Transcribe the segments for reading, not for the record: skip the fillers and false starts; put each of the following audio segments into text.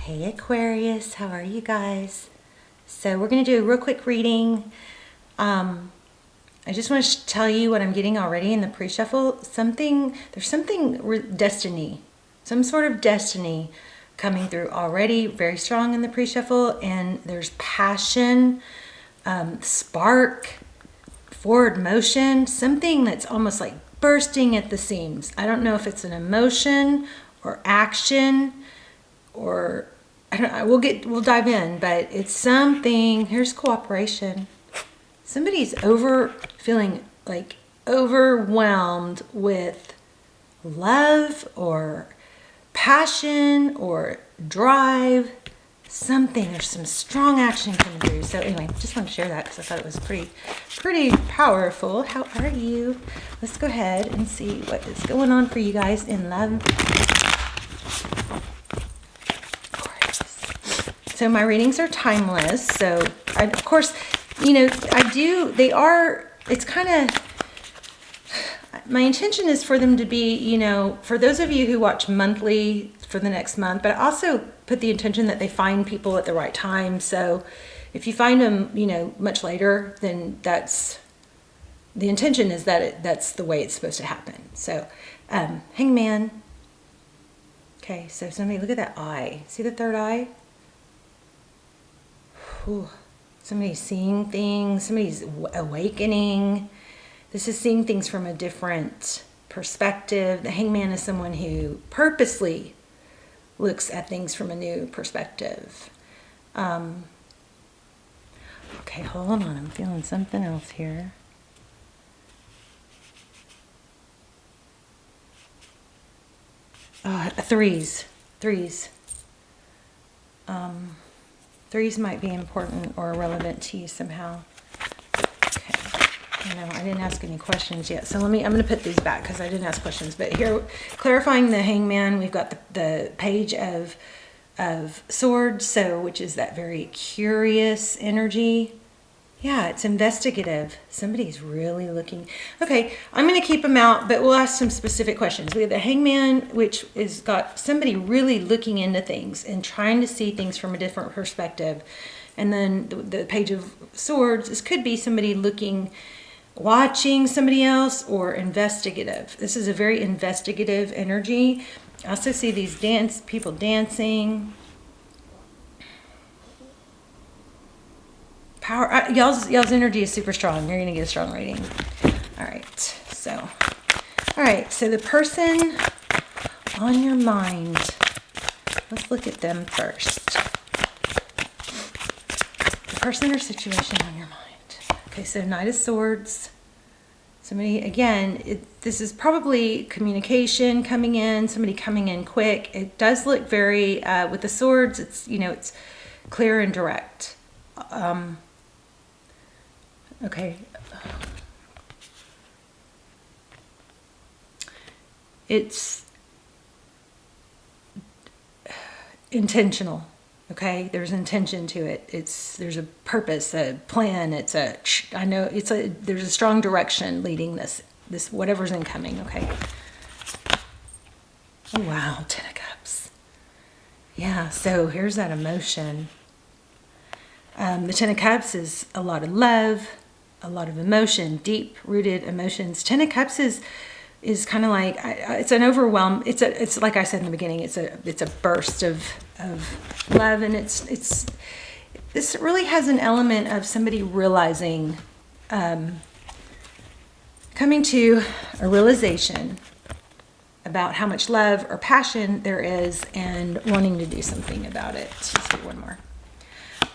Hey Aquarius, how are you guys? So we're going to do a real quick reading. I just want to tell you what I'm getting already in the pre-shuffle. Destiny, some sort of destiny coming through already, very strong in the pre-shuffle. And there's passion, spark, forward motion, something that's almost like bursting at the seams. I don't know if it's an emotion or action or I don't know, we'll dive in, but it's something. Here's cooperation. Somebody's feeling like overwhelmed with love or passion or drive, something. There's some strong action coming through. So anyway, just want to share that because I thought it was pretty powerful. How are you? Let's go ahead and see what is going on for you guys in love. So my readings are timeless. So of course, it's kind of, my intention is for them to be, for those of you who watch monthly for the next month, but I also put the intention that they find people at the right time. So if you find them, much later, then the intention is that that's the way it's supposed to happen. So, Hangman. Okay, so somebody look at that eye. See the third eye? Ooh, somebody's seeing things, somebody's awakening. This is seeing things from a different perspective. The Hangman is someone who purposely looks at things from a new perspective. Okay, hold on. I'm feeling something else here. Threes. Threes might be important or relevant to you somehow. Okay. I didn't ask any questions yet. So I'm going to put these back because I didn't ask questions. But here, clarifying the Hangman, we've got the page of swords, which is that very curious energy. Yeah, it's investigative. Somebody's really looking. Okay, I'm going to keep them out, but we'll ask some specific questions. We have the Hangman, which is got somebody really looking into things and trying to see things from a different perspective. And then the page of swords, this could be somebody watching somebody else, or investigative. This is a very investigative energy. I also see these people dancing. Power, y'all's energy is super strong. You're going to get a strong reading. All right. So the person on your mind, let's look at them first. The person or situation on your mind. Okay, so Knight of Swords. Somebody, again, this is probably communication coming in, somebody coming in quick. It does look very, with the swords, it's clear and direct. Okay. It's intentional. Okay, there's intention to it. There's a purpose, a plan. There's a strong direction leading this whatever's incoming. Okay. Oh wow, Ten of Cups. Yeah. So here's that emotion. The Ten of Cups is a lot of love, a lot of emotion, deep-rooted emotions. Ten of Cups is kind of like, it's an overwhelm. It's like I said in the beginning, it's a burst of love, and this really has an element of somebody realizing, coming to a realization about how much love or passion there is and wanting to do something about it. Let's do one more.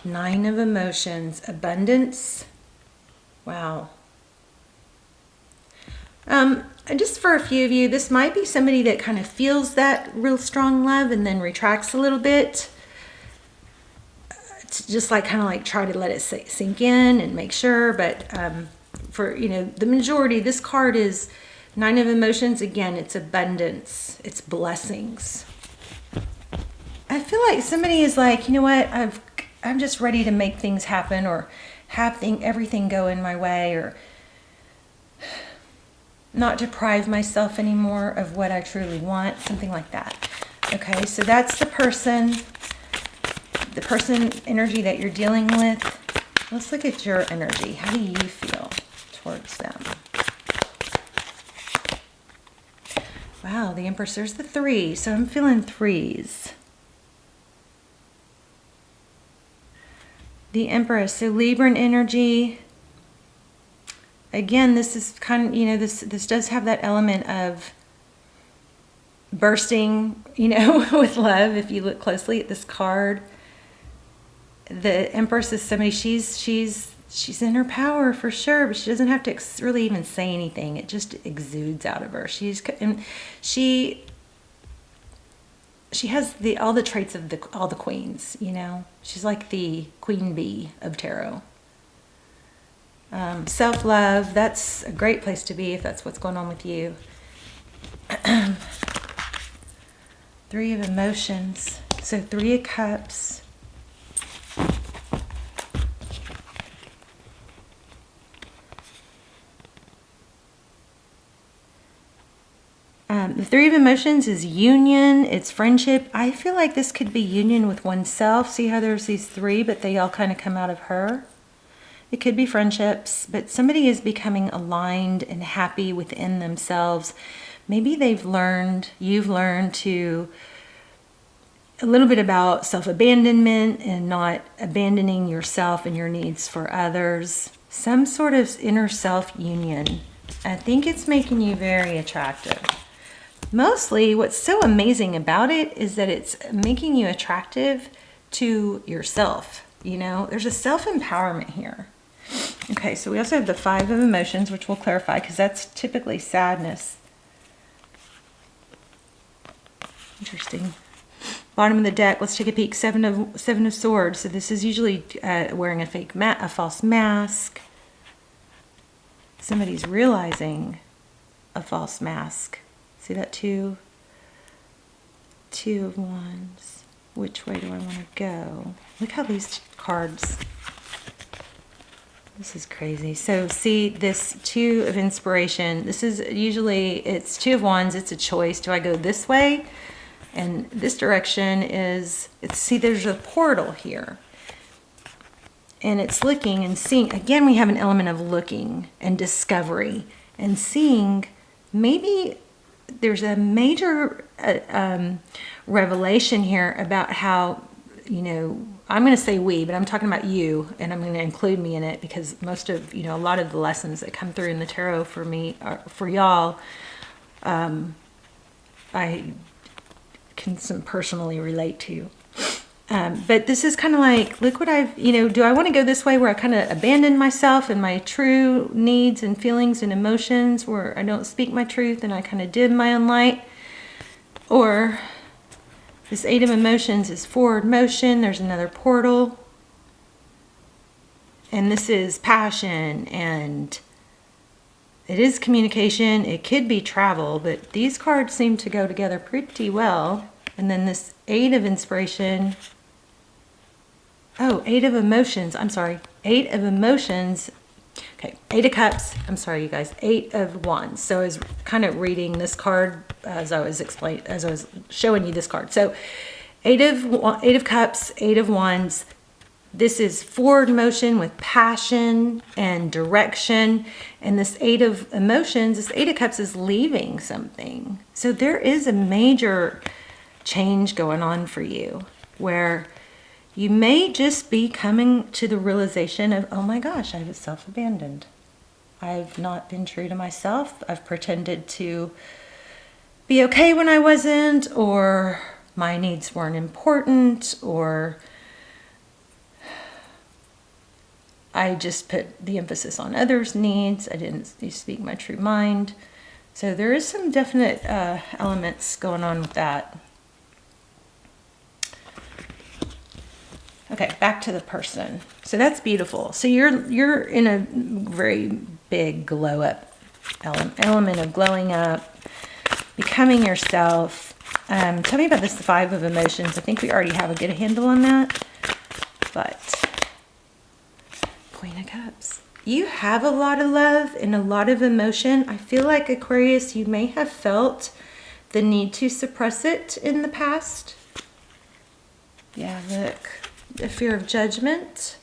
Nine of Emotions, abundance. Wow. Just for a few of you, this might be somebody that kind of feels that real strong love and then retracts a little bit. It's just kind of try to let it sink in and make sure. But for, the majority, this card is Nine of Emotions. Again, it's abundance. It's blessings. I feel like somebody is like, you know what, I'm just ready to make things happen, or have everything go in my way, or not deprive myself anymore of what I truly want, something like that. Okay, so that's the person. The person energy that you're dealing with. Let's look at your energy. How do you feel towards them? Wow, the Empress, there's the 3. So I'm feeling 3s. The Empress, so Libran energy. Again, this is kind of, you know, this does have that element of bursting, you know, with love. If you look closely at this card, the Empress is somebody, she's in her power for sure, but she doesn't have to really even say anything. It just exudes out of her. She has all the traits of all the queens, you know. She's like the queen bee of tarot. Self-love, that's a great place to be if that's what's going on with you. 3 of emotions. So 3 of cups. The 3 of emotions is union, it's friendship. I feel like this could be union with oneself. See how there's these 3, but they all kind of come out of her. It could be friendships, but somebody is becoming aligned and happy within themselves. Maybe you've learned to a little bit about self-abandonment and not abandoning yourself and your needs for others. Some sort of inner self-union. I think it's making you very attractive. Mostly, what's so amazing about it is that it's making you attractive to yourself. You know, there's a self-empowerment here. Okay, so we also have the 5 of emotions, which we'll clarify because that's typically sadness. Interesting. Bottom of the deck, let's take a peek. 7 of swords. So this is usually wearing a false mask. Somebody's realizing a false mask. See that 2 of wands. Which way do I want to go? Look how these cards. This is crazy. So see this 2 of inspiration. This is usually, it's 2 of wands. It's a choice. Do I go this way? And this direction is, see, there's a portal here. And it's looking and seeing. Again, we have an element of looking and discovery and seeing. Maybe there's a major revelation here about how, you know, I'm going to say we, but I'm talking about you, and I'm going to include me in it because most of, you know, a lot of the lessons that come through in the tarot for me, for y'all, I can personally relate to. But this is kind of like, look what I've, you know, do I want to go this way where I kind of abandon myself and my true needs and feelings and emotions, where I don't speak my truth and I kind of dim my own light? Or this 8 of emotions is forward motion. There's another portal. And this is passion, and it is communication. It could be travel, but these cards seem to go together pretty well. And then this 8 of inspiration. Oh, 8 of emotions. I'm sorry. 8 of emotions. Okay, 8 of cups. I'm sorry, you guys. 8 of wands. So I was kind of reading this card as I was showing you this card. So 8 of cups, 8 of wands. This is forward motion with passion and direction. And this 8 of emotions, this 8 of cups is leaving something. So there is a major change going on for you where you may just be coming to the realization of, oh my gosh, I was self-abandoned. I've not been true to myself. I've pretended to be okay when I wasn't, or my needs weren't important, or I just put the emphasis on others' needs. I didn't speak my true mind. So there is some definite elements going on with that. Okay, back to the person. So that's beautiful. So you're in a very big glow up element of glowing up, becoming yourself. Tell me about this 5 of emotions. I think we already have a good handle on that. But Queen of Cups. You have a lot of love and a lot of emotion. I feel like, Aquarius, you may have felt the need to suppress it in the past. Yeah, look. The fear of judgment.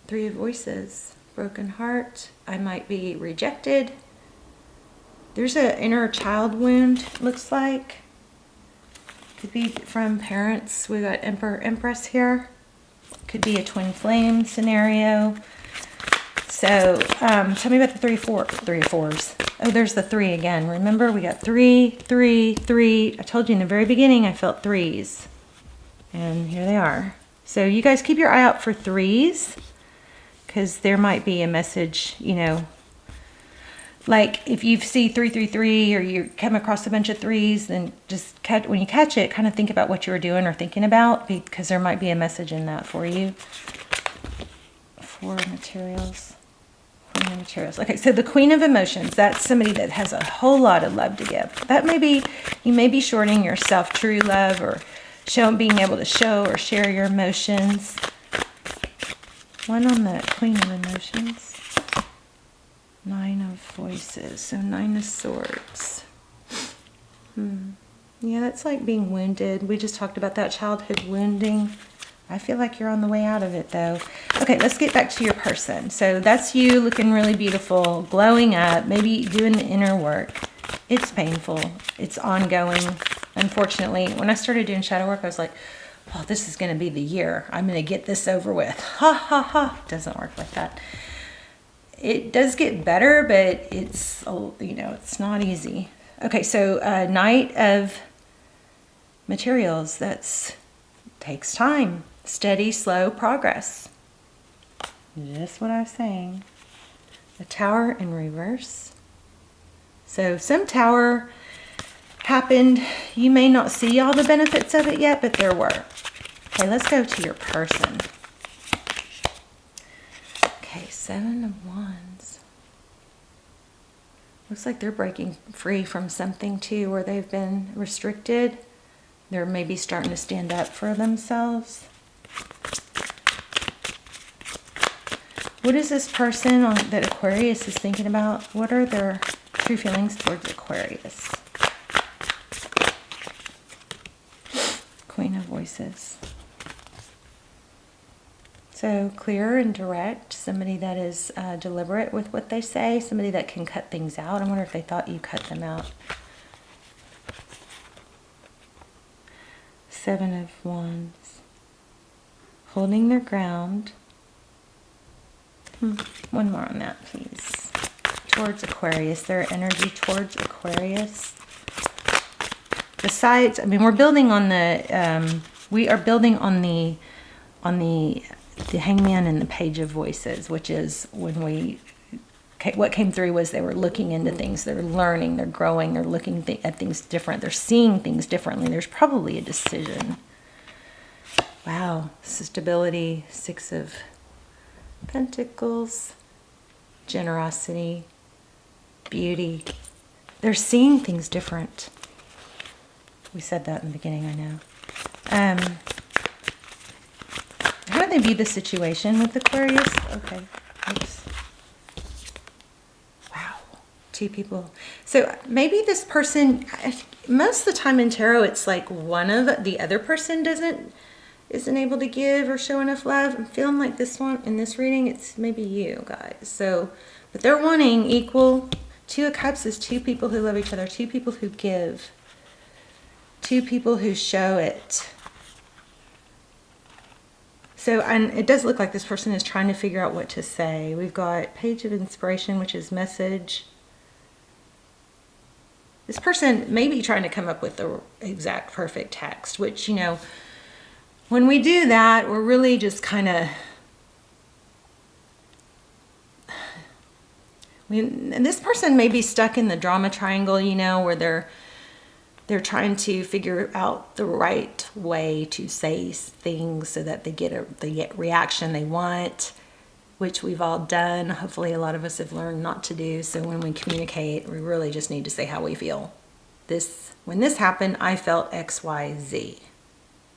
Three of Voices. Broken heart. I might be rejected. There's an inner child wound, looks like. Could be from parents. We got Emperor, Empress here. Could be a twin flame scenario. So, tell me about the three of fours. Oh, there's the 3 again. Remember, we got 3, 3, 3. I told you in the very beginning I felt 3s. And here they are. So you guys keep your eye out for 3s. Because there might be a message, you know. Like if you see 333 or you come across a bunch of 3s, then just when you catch it, kind of think about what you were doing or thinking about. Because there might be a message in that for you. 4 materials. Okay, so the Queen of Emotions, that's somebody that has a whole lot of love to give. That may be, you may be shorting yourself true love or being able to show or share your emotions. One on the Queen of Emotions. 9 of Voices, so 9 of Swords. Yeah, that's like being wounded. We just talked about that childhood wounding. I feel like you're on the way out of it, though. Okay, let's get back to your person. So that's you looking really beautiful, glowing up, maybe doing the inner work. It's painful. It's ongoing. Unfortunately, when I started doing shadow work, I was like, oh, this is going to be the year. I'm going to get this over with. Ha, ha, ha. Doesn't work like that. It does get better, but it's, you know, it's not easy. Okay, so Knight of Materials. That's takes time. Steady, slow progress. Just what I was saying. The Tower in reverse. So some tower happened. You may not see all the benefits of it yet, but there were. Okay, let's go to your person. Okay, 7 of Wands. Looks like they're breaking free from something too, where they've been restricted. They're maybe starting to stand up for themselves. What is this person that Aquarius is thinking about? What are their true feelings towards Aquarius? Queen of Voices. So clear and direct. Somebody that is deliberate with what they say. Somebody that can cut things out. I wonder if they thought you cut them out. 7 of Wands. Holding their ground. One more on that, please. Towards Aquarius. Their energy towards Aquarius. Besides, I mean, we're building on the, we are building on the Hangman and the Page of Voices, which is when what came through was they were looking into things, they're learning, they're growing, they're looking at things different, they're seeing things differently. There's probably a decision. Wow, stability, 6 of Pentacles, generosity, beauty. They're seeing things different. We said that in the beginning, I know. How do they view the situation with Aquarius? Okay. Oops. Wow. 2 people. So maybe this person, most of the time in tarot, it's like one of the other person isn't able to give or show enough love. I'm feeling like this one, in this reading, it's maybe you guys. So, but they're wanting equal. 2 of Cups is 2 people who love each other, 2 people who give, 2 people who show it. So, and it does look like this person is trying to figure out what to say. We've got Page of Inspiration, which is message. This person may be trying to come up with the exact perfect text, which, you know, when we do that, we're really just kind of, and this person may be stuck in the drama triangle, you know, where they're trying to figure out the right way to say things so that they get the reaction they want, which we've all done. Hopefully a lot of us have learned not to do. So when we communicate, we really just need to say how we feel. When this happened, I felt X, Y, Z,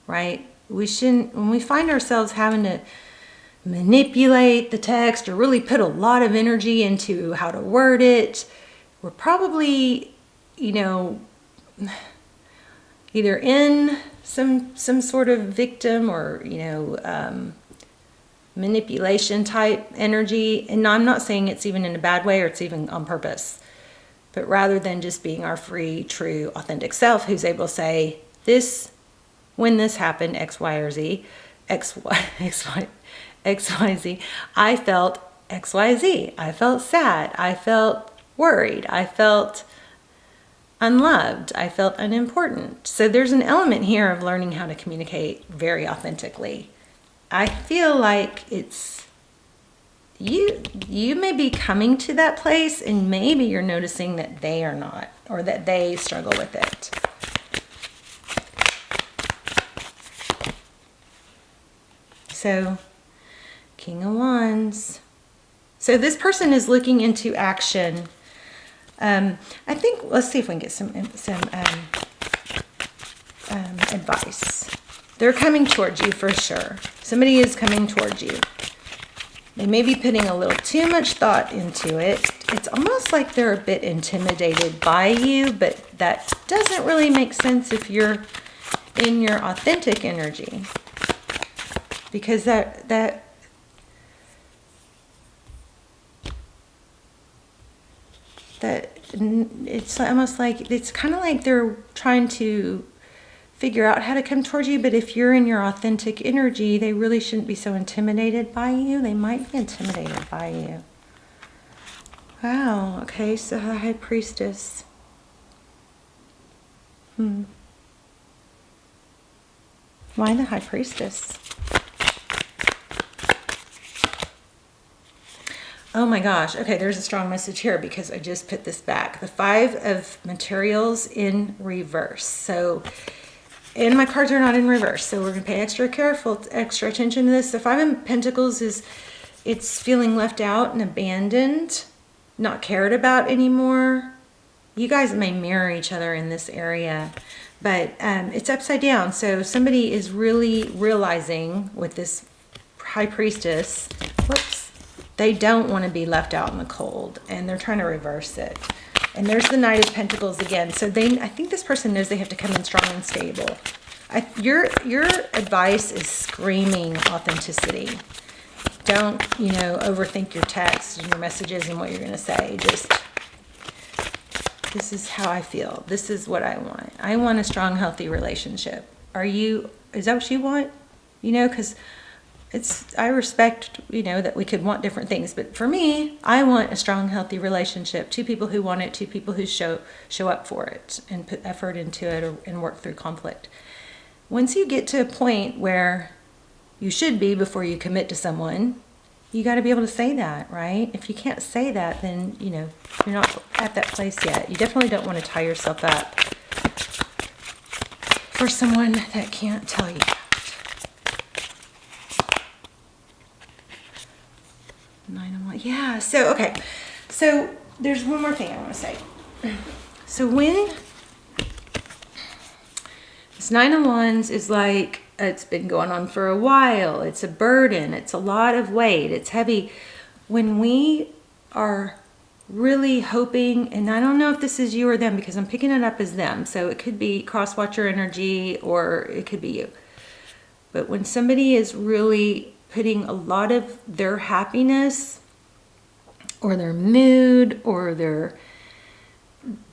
right? We shouldn't, when we find ourselves having to manipulate the text or really put a lot of energy into how to word it, we're probably, you know, either in some sort of victim or, manipulation type energy. And I'm not saying it's even in a bad way or it's even on purpose, but rather than just being our free, true, authentic self who's able to say this, when this happened, X, Y, or Z, X, Y, X, Y, X, Y, Z, I felt X, Y, Z. I felt sad. I felt worried. I felt unloved. I felt unimportant. So there's an element here of learning how to communicate very authentically. I feel like it's you may be coming to that place and maybe you're noticing that they are not, or that they struggle with it. So, King of Wands. So this person is looking into action. I think, let's see if we can get some advice. They're coming towards you for sure. Somebody is coming towards you. They may be putting a little too much thought into it. It's almost like they're a bit intimidated by you, but that doesn't really make sense if you're in your authentic energy. Because that it's almost like, it's kind of like they're trying to figure out how to come towards you, but if you're in your authentic energy, they really shouldn't be so intimidated by you. They might be intimidated by you. Wow, okay, so the High Priestess. Why the High Priestess? Oh my gosh. Okay, there's a strong message here because I just put this back. The Five of Materials in reverse. So, and my cards are not in reverse, so we're going to pay extra attention to this. The Five of Pentacles is, it's feeling left out and abandoned, not cared about anymore. You guys may mirror each other in this area, but it's upside down. So somebody is really realizing with this High Priestess, whoops, they don't want to be left out in the cold, and they're trying to reverse it. And there's the Knight of Pentacles again. So I think this person knows they have to come in strong and stable. Your advice is screaming authenticity. Don't, overthink your text and your messages and what you're going to say. Just, this is how I feel. This is what I want. I want a strong, healthy relationship. Is that what you want? Because I respect, that we could want different things. But for me, I want a strong, healthy relationship. Two people who want it, two people who show up for it and put effort into it and work through conflict. Once you get to a point where you should be before you commit to someone, you got to be able to say that, right? If you can't say that, then, you're not at that place yet. You definitely don't want to tie yourself up for someone that can't tell you. Yeah, so, okay. So, there's one more thing I want to say. So, when this Nine of Wands is like, it's been going on for a while. It's a burden. It's a lot of weight. It's heavy. When we are really hoping, and I don't know if this is you or them because I'm picking it up as them. So, it could be cross-watcher energy or it could be you. But when somebody is really putting a lot of their happiness or their mood or their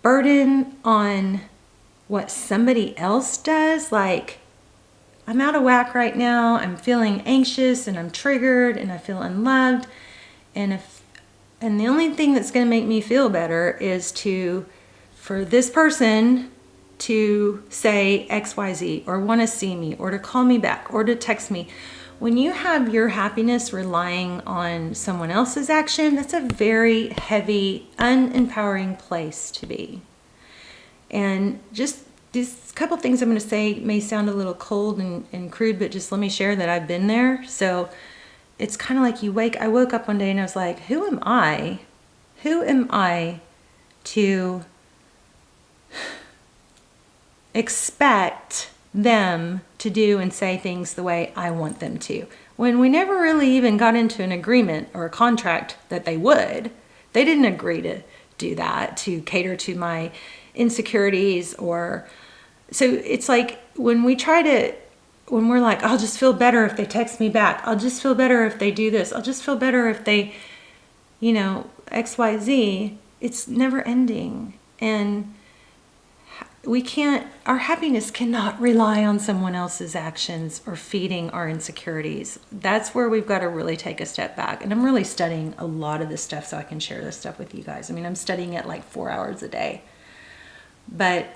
burden on what somebody else does, like, I'm out of whack right now, I'm feeling anxious and I'm triggered and I feel unloved, and the only thing that's going to make me feel better is for this person to say XYZ or want to see me or to call me back or to text me. When you have your happiness relying on someone else's action, that's a very heavy, unempowering place to be. And just these couple things I'm going to say may sound a little cold and crude, but just let me share that I've been there. So it's kind of like I woke up one day and I was like, who am I? Who am I to expect them to do and say things the way I want them to, when we never really even got into an agreement or a contract that they would. They didn't agree to do that, to cater to my insecurities. Or so it's like when we're like, I'll just feel better if they text me back. I'll just feel better if they do this. I'll just feel better if they, XYZ. It's never ending. And our happiness cannot rely on someone else's actions or feeding our insecurities. That's where we've got to really take a step back. And I'm really studying a lot of this stuff so I can share this stuff with you guys. I mean, I'm studying it like 4 hours a day. But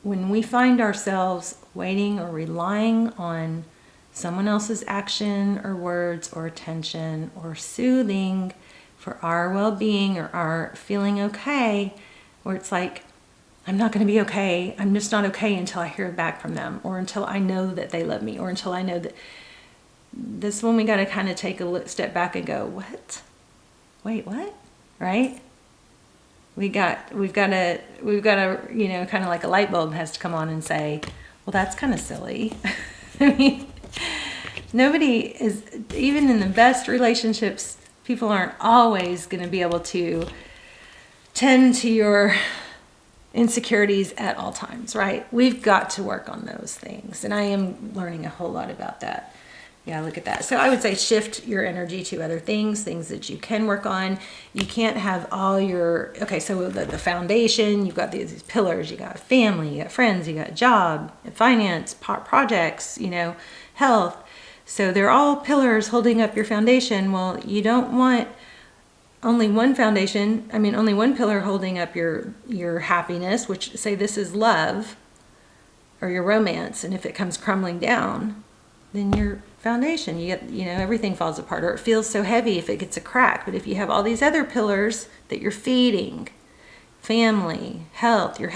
when we find ourselves waiting or relying on someone else's action or words or attention or soothing for our well-being or our feeling okay, where it's like, I'm not going to be okay. I'm just not okay until I hear back from them, or until I know that they love me, or until I know that. This one we got to kind of take a step back and go, what? Wait, what? Right? We've got to, kind of like a light bulb has to come on and say, well, that's kind of silly. I mean, nobody is, even in the best relationships, people aren't always going to be able to tend to your insecurities at all times, right? We've got to work on those things. And I am learning a whole lot about that. Yeah, look at that. So I would say shift your energy to other things that you can work on. You can't have all your, so the foundation, you've got these pillars, you got family, you got friends, you got job, finance, projects, health. So they're all pillars holding up your foundation. Well, you don't want only one pillar holding up your happiness, which say this is love or your romance. And if it comes crumbling down, then your foundation, everything falls apart, or it feels so heavy if it gets a crack. But if you have all these other pillars that you're feeding, family, health, your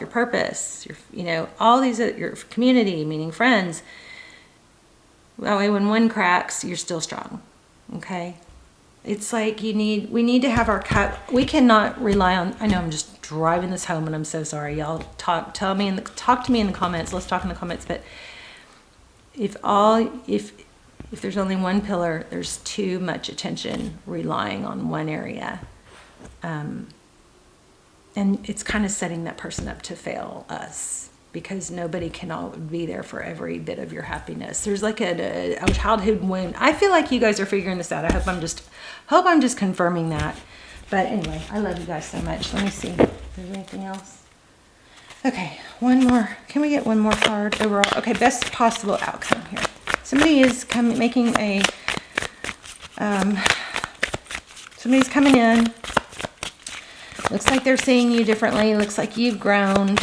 purpose, all these, your community, meaning friends, that way when one cracks, you're still strong. Okay? It's like we need to have our cup. We cannot rely on, I know I'm just driving this home and I'm so sorry. Y'all talk to me in the comments. Let's talk in the comments. But if there's only one pillar, there's too much attention relying on one area. And it's kind of setting that person up to fail us, because nobody can all be there for every bit of your happiness. There's like a childhood wound. I feel like you guys are figuring this out. I hope I'm just confirming that. But anyway, I love you guys so much. Let me see. Is there anything else? Okay, one more. Can we get one more card overall? Okay, best possible outcome here. Somebody is somebody's coming in. Looks like they're seeing you differently. Looks like you've grown.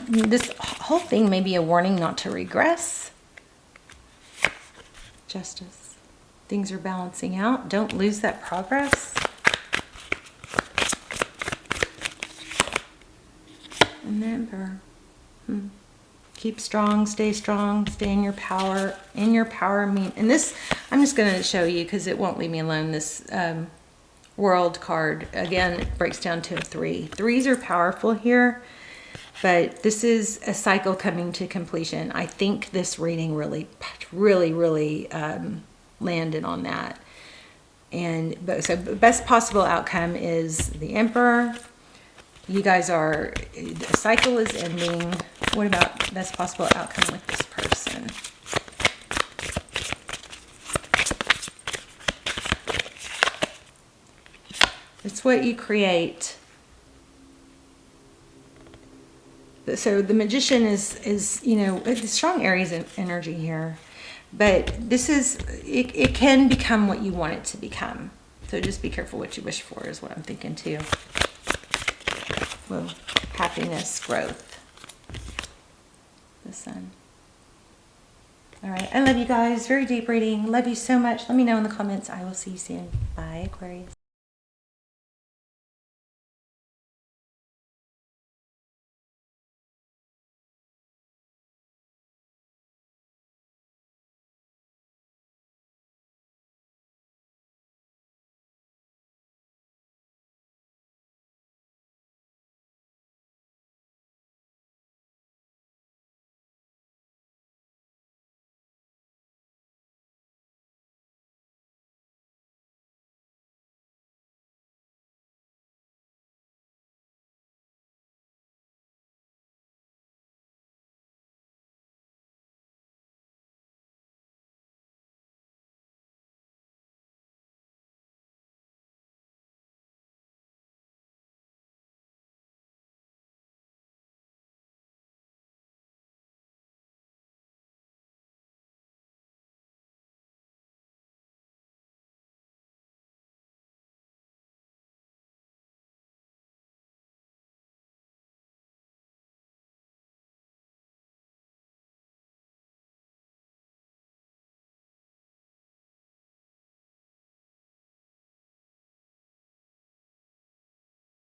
This whole thing may be a warning not to regress. Justice. Things are balancing out. Don't lose that progress. Remember. Keep strong, stay in your power. In your power and this, I'm just going to show you because it won't leave me alone. This World card, again, it breaks down to a 3. 3s are powerful here, but this is a cycle coming to completion. I think this reading really landed on that. So best possible outcome is the Emperor. You guys the cycle is ending. What about best possible outcome with this person? It's what you create. So the Magician is it's strong Aries energy here, but this is it can become what you want it to become. So just be careful what you wish for is what I'm thinking too. Well, happiness, growth. The Sun. All right, I love you guys. Very deep reading. Love you so much. Let me know in the comments. I will see you soon. Bye, Aquarius.